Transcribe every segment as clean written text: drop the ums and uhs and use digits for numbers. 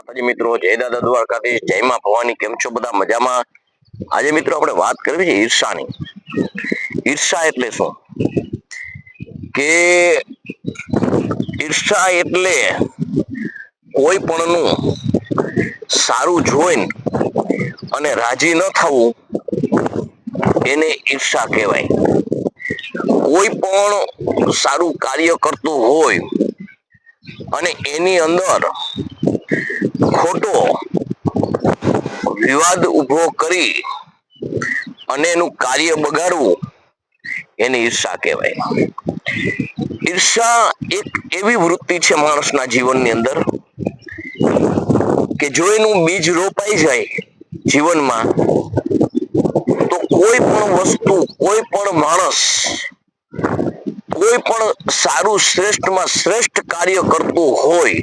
માતાજી મિત્રો, જય દાદા દ્વારકાધીશ, જય માં ભવાની. કેમ છો બધા? મજામાં? આજે મિત્રો આપણે વાત કરવી છે ઈર્ષાની. ઈર્ષા એટલે શું? કે ઈર્ષા એટલે કોઈ પણનું સારું જોઈને અને રાજી ન થવું, એને ઈર્ષા કહેવાય. કોઈ પણ સારું કાર્ય કરતું હોય અને એની અંદર ખોટો વિવાદ ઉભો કરી અને એનું કાર્ય બગાડવું, એને ઈર્ષા કહેવાય. ઈર્ષા એક એવી વૃત્તિ છે માણસના જીવનની અંદર કે જો એનું બીજ રોપાઈ જાય જીવનમાં, તો કોઈ પણ વસ્તુ, કોઈ પણ માણસ, કોઈ પણ સારું શ્રેષ્ઠમાં શ્રેષ્ઠ કાર્ય કરતું હોય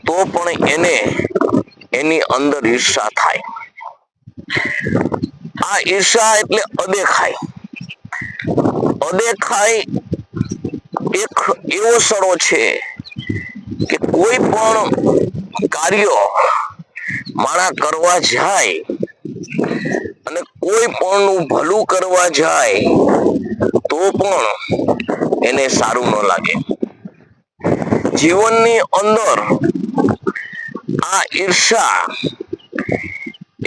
તો પણ એને એની અંદર ઈર્ષા થાય. આ ઈર્ષા એટલે અદેખાઈ. અદેખાઈ એક એવો સડો છે કે કોઈ પણ કાર્ય માણા કરવા જાય અને કોઈ પણ નું ભલું કરવા જાય તો પણ એને સારું ન લાગે. જીવનની અંદર આ ઈર્ષા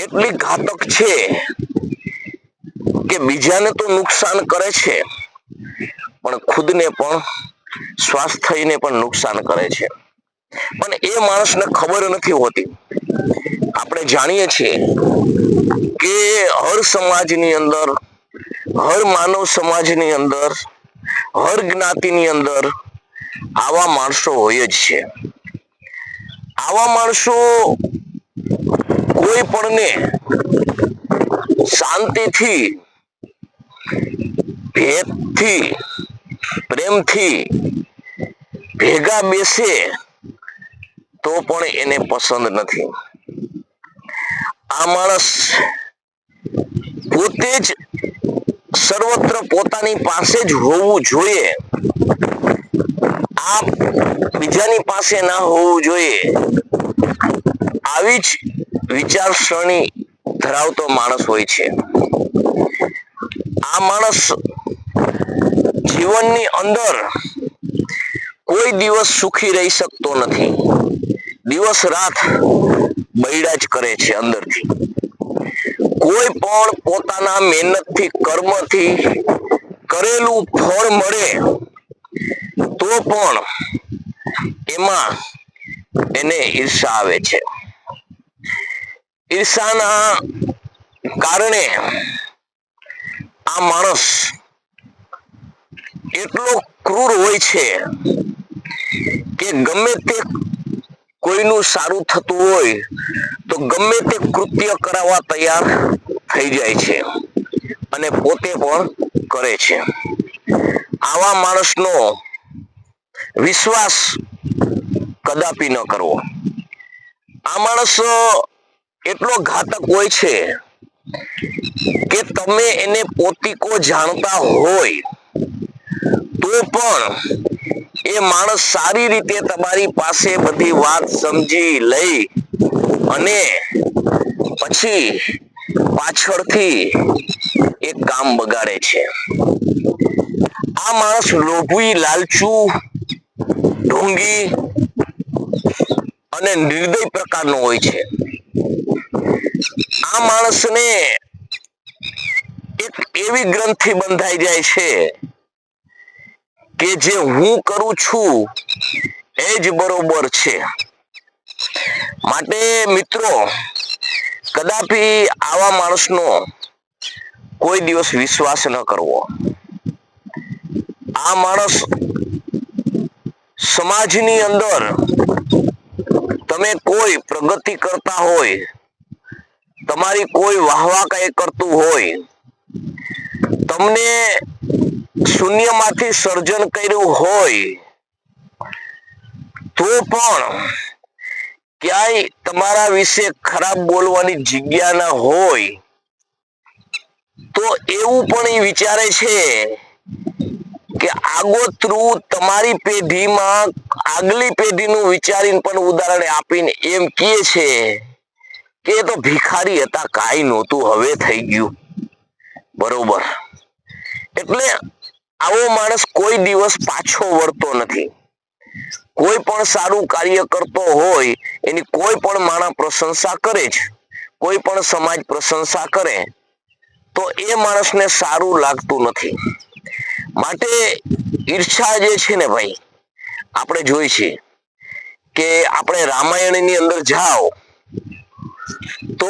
એટલી ઘાતક છે કે બીજાને તો નુકસાન કરે છે, પણ ખુદને પણ, સ્વાસ્થ્યને પણ નુકસાન કરે છે. પણ એ માણસને ખબર નથી હોતી. આપણે જાણીએ છીએ કે હર સમાજની અંદર, હર માનવ સમાજની અંદર, હર જ્ઞાતિની અંદર આવા માણસો હોય જ છે. આવા માણસો કોઈ પણને શાંતિથી, ભેદથી, પ્રેમથી ભેગા બેસે તો પણ એને પસંદ નથી. આ માણસ પોતે જ સર્વત્ર પોતાની પાસે જ હોવું જોઈએ, આ બીજાની પાસે ના હોવું જોઈએ, આવી જ વિચારસરણી ધરાવતો માણસ હોય છે. આ માણસ જીવનની અંદર કોઈ દિવસ સુખી રહી શકતો નથી. દિવસ રાત બૈડા જ કરે છે અંદરથી. કોઈ પણ પોતાના મહેનતથી, કર્મથી કરેલું ફળ મળે તો પણ એમાં એને ઈર્ષા આવે છે. ઈર્ષાના કારણે આ માણસ એટલો ક્રૂર હોય છે કે ગમે તે કોઈનું સારું થતું હોય તો ગમે તે કૃત્ય કરાવવા તૈયાર થઈ જાય છે અને પોતે પણ કરે છે. આવા માણસનો વિશ્વાસ કદાપી ન કરવો. આ માણસ એટલો ઘાતક હોય છે કે તમે એને પોતીકો જાણતા હોય તો પણ એ માણસ સારી રીતે તમારી પાસે બધી વાત સમજી લઈ અને પછી પાછળથી એ કામ બગાડે છે. આ માણસ લોભી, લાલચુ, ઢોંગી અને નિર્દય પ્રકારનો હોય છે. આ માણસને એક એવી ગ્રંથિ બંધાઈ જાય છે કે જે હું કરું છું એ જ બરોબર છે. માટે મિત્રો, કદાપી આવા માણસનો કોઈ દિવસ વિશ્વાસ ન કરવો. આ માણસ સમાજની અંદર તમે કોઈ પ્રગતિ કરતા હોય, તમારી કોઈ વાહવા કઈ કરતું હોય, તમને શૂન્યમાંથી સર્જન કર્યું હોય તો પણ ક્યાંય તમારા વિશે ખરાબ બોલવાની જગ્યા ના હોય તો એવું પણ એ વિચારે છે કે આગોતરું તમારી પેઢીમાં આગલી પેઢીનું વિચારીને પણ ઉદાહરણ આપીને એમ કહે છે કે એ તો ભિખારી હતા, કાંઈ નહોતું, હવે થઈ ગયું. બરોબર. એટલે આવો માણસ કોઈ દિવસ પાછો વળતો નથી. કોઈ પણ સારું કાર્ય કરતો હોય એની કોઈ પણ માણસ પ્રશંસા કરે છે, કોઈ પણ સમાજ પ્રશંસા કરે તો એ માણસને સારું લાગતું નથી. માટે ઈર્ષા જે છે ને ભાઈ, આપણે જોઈ છે કે આપણે રામાયણની અંદર જાઓ તો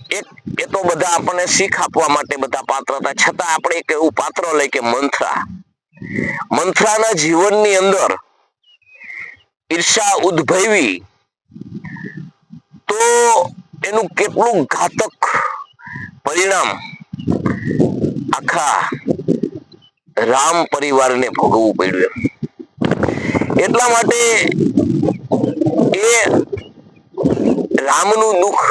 એ તો બધા આપણને શીખ આપવા માટે બધા પાત્ર હતા, છતાં આપણે એક એવું પાત્ર લઈ કે મંથરા. મંથરાના જીવનની અંદર ઈર્ષા ઉદ્ભવી તો એનું કેટલું ઘાતક પરિણામ આખા રામ પરિવારને ભોગવવું પડ્યું. એટલા માટે એ રામનું દુઃખ,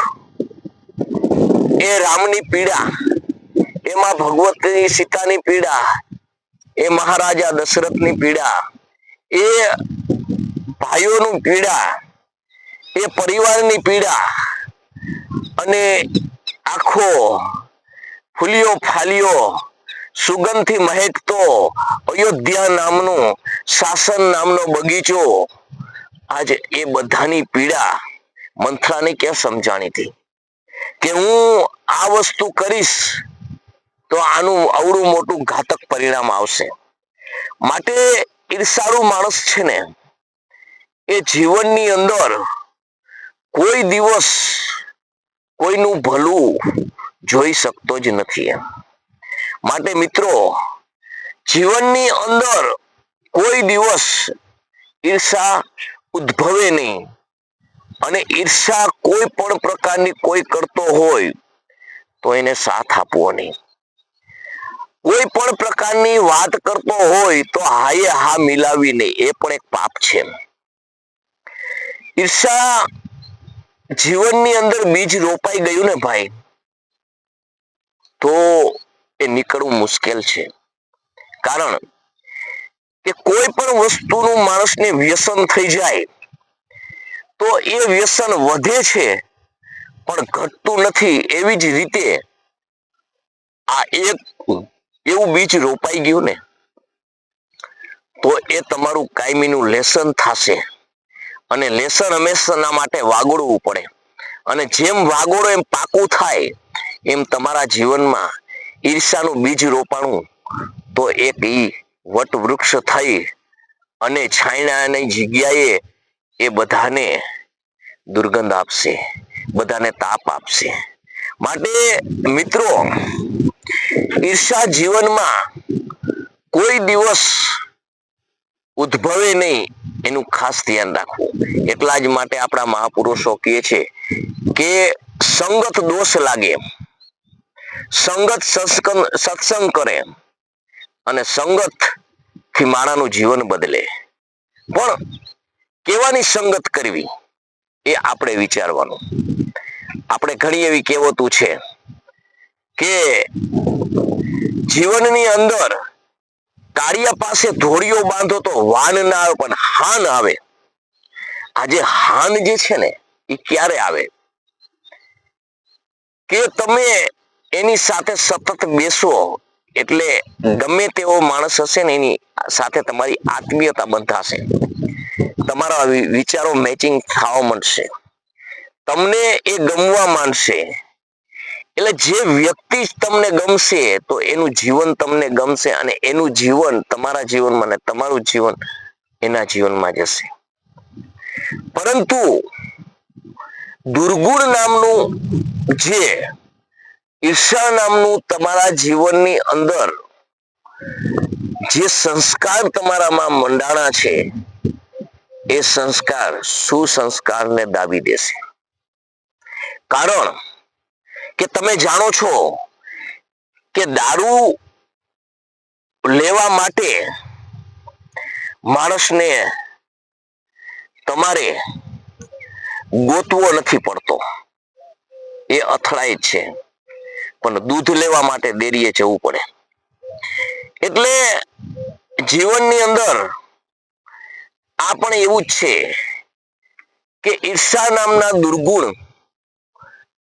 એ રામની પીડા, એમાં ભગવતી સીતાની પીડા, એ મહારાજા દશરથની પીડા, એ ભાઈઓની પીડા, એ પરિવારની પીડા, અને આખો ફૂલ્યો ફાલ્યો સુગંધથી મહેકતો અયોધ્યા નામનું શાસન નામનો બગીચો, આજે એ બધાની પીડા મંથરાને ક્યાં સમજાણી હતી કે હું આ વસ્તુ કરીશ તો આનું અવળું મોટું ઘાતક પરિણામ આવશે. માટે ઈર્ષાળુ માણસ છે ને એ જીવનની અંદર કોઈ દિવસ કોઈનું ભલું જોઈ શકતો જ નથી. માટે મિત્રો, જીવનની અંદર કોઈ દિવસ ઈર્ષા ઉદ્ભવે નહીં, અને ઈર્ષા કોઈ પણ પ્રકારની કોઈ કરતો હોય તો એને સાથ આપવો નહીં. કોઈ પણ પ્રકારની વાત કરતો હોય તો હાએ હા મિલાવી નહીં, એ પણ એક પાપ છે. ઈર્ષા જીવનની અંદર બીજ રોપાઈ ગયું ને ભાઈ, તો એ નીકળવું મુશ્કેલ છે. કારણ કે કોઈ પણ વસ્તુનું માણસને વ્યસન થઈ જાય તો એ વ્યસન વધે છે પણ ઘટતું નથી. એવી જ રીતે આ એક એવું બીજ રોપાઈ ગયું ને તો એ તમારું કાયમીનું લેસન થશે, અને લેસન હંમેશાના માટે વાગોળવું પડે, અને જેમ વાગોળો એમ પાકું થાય એમ તમારા જીવનમાં ઈર્ષાનું બીજ રોપાણું તો એક ઈ વટ વૃક્ષ થઈ અને છાયણાની જગ્યાએ એ બધાને દુર્ગંધ આપશે, બધાને તાપ આપશે. માટે મિત્રો, ઈર્ષા જીવનમાં કોઈ દિવસ ઉદ્ભવે નહીં એનું ખાસ ધ્યાન રાખવું. એટલા જ માટે આપણા મહાપુરુષો કહે છે કે સંગત દોષ લાગે, સંગત સત્સંગ કરે, અને સંગત થી માણાનું જીવન બદલે. પણ કેવાની સંગત કરવી એ આપણે વિચારવાનું. આપણે ઘણી એવી કહેવતો છે કે જીવનની અંદર કાળિયા પાસે ધોળિયો બાંધો તો વાન ના આવે પણ હાન આવે. આજે હાન જે છે ને એ ક્યારે આવે કે તમે એની સાથે સતત બેસો, એટલે ગમે તેવો માણસ હશે ને એની સાથે તમારી આત્મીયતા બંધાશે, તમારા વિચારો મેચિંગ થવા માંડશે, તમને એ ગમવા માંડશે. એટલે જે વ્યક્તિ તમને ગમશે તો એનું જીવન તમને ગમશે, અને એનું જીવન તમારા જીવનમાં ને તમારું જીવન એના જીવનમાં જશે. પરંતુ દુર્ગુણ નામનું, જે ઈર્ષા નામનું તમારા જીવનની અંદર જે સંસ્કાર તમારામાં મંડાણા છે એ સંસ્કાર સુસંસ્કારને દાબી દેશે. કારણ કે તમે જાણો છો કે દારૂ લેવા માટે માણસને તમારે ગોતવો નથી પડતો, એ અથડાય જ છે. પણ દૂધ લેવા માટે ડેરીએ જવું પડે. એટલે જીવનની અંદર આ પણ એવું જ છે કે ઈર્ષા નામના દુર્ગુણ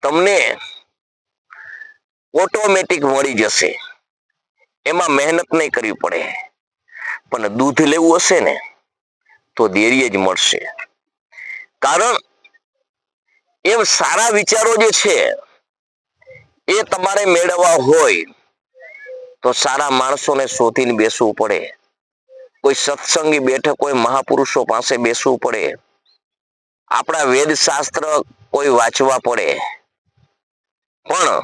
તમને ઓટોમેટિક મળી જશે. એમાં મહેનત નહીં કરવી પડે. પણ દૂધ લેવું હશે ને તો ડેરીએ જ મળશે. કારણ એમ સારા વિચારો જે છે એ તમારે મેળવવા હોય તો સારા માણસોને શોધીને બેસવું પડે. કોઈ સત્સંગી બેઠક, કોઈ મહાપુરુષો પાસે બેસવું પડે. આપણા વેદ શાસ્ત્ર કોઈ વાંચવા પડે. પણ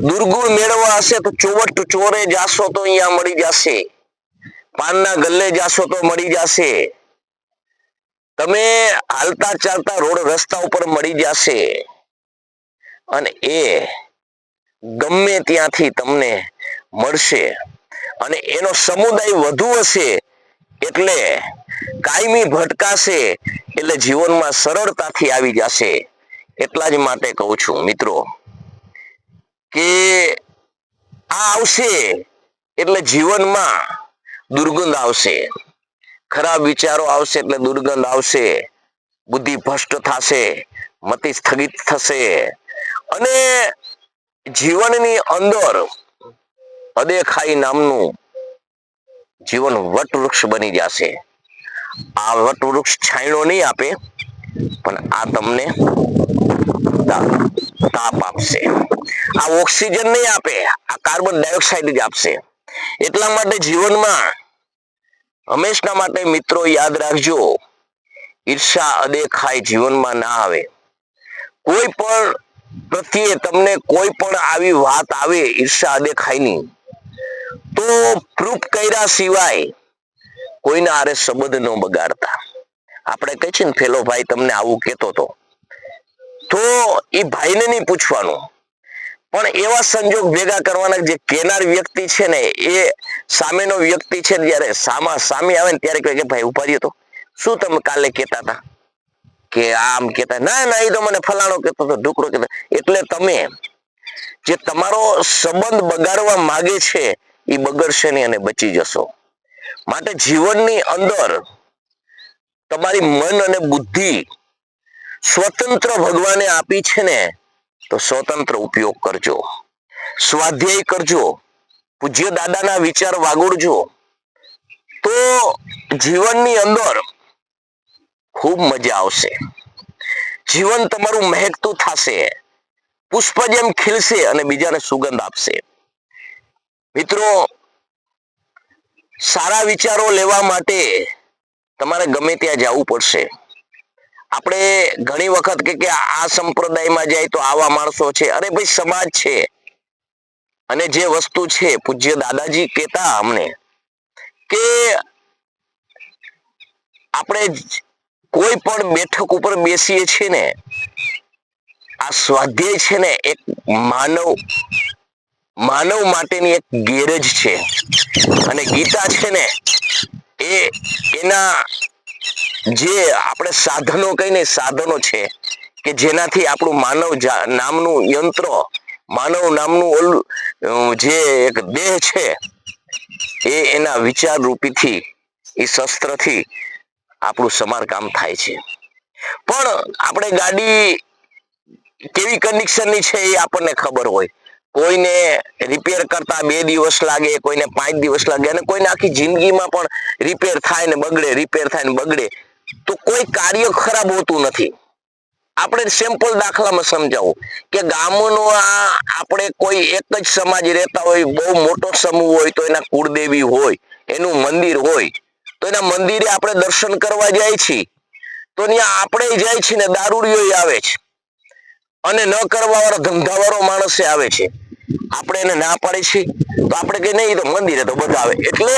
દુર્ગુણ મેળવવા હશે તો ચોવટ ચોરે જાશો તો અહીંયા મળી જશે. પાનના ગલ્લે જાશો તો મળી જશે. તમે હાલતા ચાલતા રોડ રસ્તા ઉપર મળી જશે. અને એ ગમે ત્યાંથી તમને મળશે. અને એનો સમુદાય વધુ હશે એટલે કાયમી ભટકાશે એટલે જીવનમાં સરળતાથી આવી જશે. એટલા જ માટે કહું છું મિત્રો કે આ આવશે એટલે જીવનમાં દુર્ગંધ આવશે. ખરાબ વિચારો આવશે એટલે દુર્ગંધ આવશે. બુદ્ધિ ભ્રષ્ટ થશે, મતિ સ્થગિત થશે અને જીવનની અંદર અદેખાઈ નામનું જીવન વટવૃક્ષ બની જશે. આ વટવૃક્ષ છાંયડો નહીં આપે પણ આ તમને તાપ આપશે. આ ઓક્સિજન નહીં આપે, આ કાર્બન ડાયોક્સાઇડ જ આપશે. એટલા માટે જીવનમાં હંમેશા માટે મિત્રો યાદ રાખજો, ઈર્ષા અદેખાઈ જીવનમાં ના આવે. કોઈ પણ પ્રત્યે તમને કોઈ પણ આવી વાત આવે ઈર્ષા અદેખાઈની તો પ્રૂફ કર્યા સિવાય કોઈના હારે સંબંધ ન બગાડતા. આપણે કહી છે ને ફેલો ભાઈ તમને આવું કહેતો હતો તો એ ભાઈને નહીં પૂછવાનું, પણ એવા સંજોગ ભેગા કરવાના જે કેનાર વ્યક્તિ છે ને એ સામેનો વ્યક્તિ છે જ્યારે સામે આવે ને ત્યારે કહે કે ભાઈ ઉભા રહ્યો તો શું તમે કાલે કહેતા હતા કે આમ કહેતા, ના ના એ તો મને ફલાણો કહેતો હતો, ઢુકડો કહેતો. એટલે તમે જે તમારો સંબંધ બગાડવા માંગે છે એ બગડશે નહીં અને બચી જશો. માટે જીવનની અંદર તમારી મન અને બુદ્ધિ સ્વતંત્ર ભગવાને આપી છે ને તો સ્વતંત્ર ઉપયોગ કરજો. સ્વાધ્યાય કરજો, પૂજ્ય દાદાના વિચાર વાગોળજો તો જીવનની અંદર ખૂબ મજા આવશે. જીવન તમારું મહેકતું થશે, પુષ્પ જેમ ખીલશે અને બીજાને સુગંધ આપશે. મિત્રો, સારા વિચારો લેવા માટે તમારે ગમે ત્યાં જવું પડશે. આપણે ઘણી વખત કે આ સંપ્રદાયમાં જાય તો આવા માણસો છે. અરે ભાઈ, સમાજ છે અને જે વસ્તુ છે પૂજ્ય દાદાજી કહેતા અમને કે આપણે કોઈ પણ બેઠક ઉપર બેસીએ છીએ ને આ સ્વાધ્યાય છે ને એક માનવ માટેની એક ગેરેજ છે. અને ગીતા છે ને એના જે આપણે સાધનો કહીને સાધનો છે કે જેનાથી આપણું માનવ નામનું યંત્ર, માનવ નામનું ઓલું જે એક દેહ છે એ એના વિચાર રૂપીથી એ શસ્ત્રથી આપણું સમારકામ થાય છે. પણ આપણે ગાડી કેવી કન્ડિશનની છે એ આપણને ખબર હોય. કોઈને રિપેર કરતા 2 દિવસ લાગે, કોઈને 5 દિવસ લાગે અને કોઈને આખી જિંદગીમાં પણ રિપેર થાય ને બગડે. તો કોઈ કાર્ય ખરાબ હોતું નથી. આપણે સિમ્પલ દાખલામાં સમજાવું કે ગામનો આપણે કોઈ એક જ સમાજ રહેતા હોય, બહુ મોટો સમૂહ હોય તો એના કુળદેવી હોય, એનું મંદિર હોય તો એના મંદિરે આપણે દર્શન કરવા જાય છીએ તો ત્યાં આપણે જાય છે ને દારૂડિયો આવે છે અને ન કરવા વાળો ધંધાવાળો માણસે આવે છે. આપણે એને ના પાડી છીએ તો આપણે કઈ નહીં, તો મંદિરે તો બધા આવે. એટલે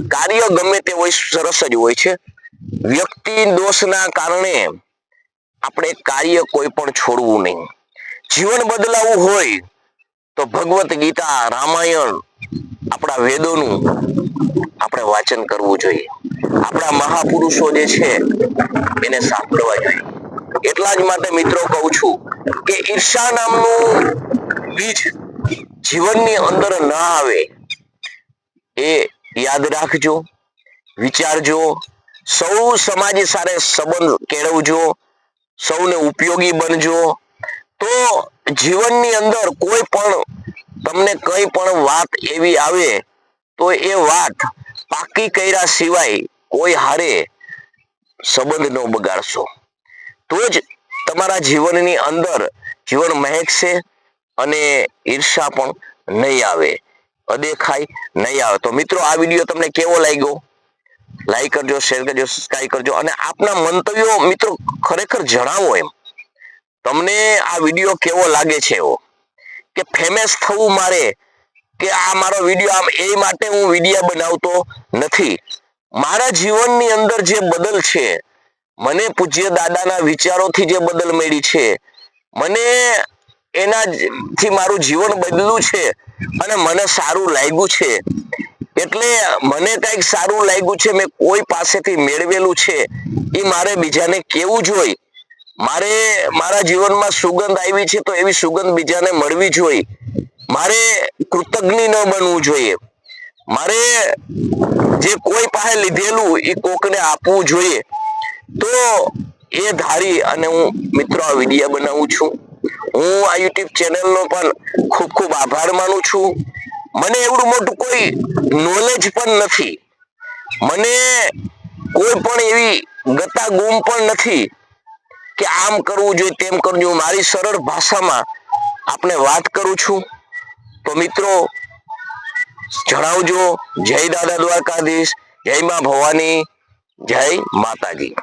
કાર્ય ગમે તે હોય સરસ જ હોય છે. વ્યક્તિ દોષના કારણે આપણે કાર્ય કોઈ પણ છોડવું નહીં. જીવન બદલાવવું હોય તો ભગવત ગીતા, રામાયણ, આપણા વેદોનું આપણે વાંચન કરવું જોઈએ. આપણા મહાપુરુષો જે છે એને સાંભળવા જોઈએ. એટલા જ માટે મિત્રો કહું છું કે ઈર્ષા નામનું બીજ જીવનની અંદર ના આવે એ યાદ રાખજો, વિચારજો, સૌ સમાજ સાથે સંબંધ કેળવજો, સૌને ઉપયોગી બનજો, તો જીવનની અંદર કોઈ પણ તમને કઈ પણ વાત એવી આવે તો એ વાત પાકી કર્યા સિવાય કોઈ હારે સંબંધ ન બગાડશો, તો જ તમારા જીવનની અંદર જીવન મહેકશે અને ઈર્ષા પણ નહીં આવે, અદેખાઈ નહીં આવે. તો મિત્રો, આ વિડીયો તમને કેવો લાગ્યો? લાઈક કરજો, શેર કરજો, સબસ્ક્રાઇબ કરજો અને આપના મંતવ્યો મિત્રો ખરેખર જણાવો. એમ તમને આ વિડીયો કેવો લાગે છે, એવો કે ફેમસ થવું મારે, કે આ મારો વિડીયો આમ એ માટે હું વિડીયો બનાવતો નથી. મારા જીવનની અંદર જે બદલ છે, મને પૂજ્ય દાદાના વિચારોથી જે બદલ મળી છે, મને એનાથી મારું જીવન બદલ્યું છે અને મને સારું લાગ્યું છે. એટલે મને કંઈક સારું લાગ્યું છે, મેં કોઈ પાસેથી મેળવેલું છે, એ મારે બીજાને કેવું જોઈએ. મારે મારા જીવનમાં સુગંધ આવી છે તો એવી સુગંધ બીજાને મળવી જોઈએ. મારે કૃતજ્ઞ ન બનવું જોઈએ. મારે જે કોઈ પાસે લીધેલું એ કોકને આપવું જોઈએ. તો એ ધારી અને હું મિત્રો આ વિડીયો બનાવું છું. હું આ યુટ્યુબ ચેનલનો પણ ખૂબ ખૂબ આભાર માનું છું. મને એવડું મોટું કોઈ નોલેજ પણ નથી, મને કોઈ પણ એવી ગતા ગુમ પણ નથી કે આમ કરવું જોઈએ, તેમ કરવું જોઈએ. મારી સરળ ભાષામાં આપણે વાત કરું છું. તો મિત્રો જણાવજો. જય દાદા દ્વારકાધીશ, જય માં ભવાની, જય માતાજી.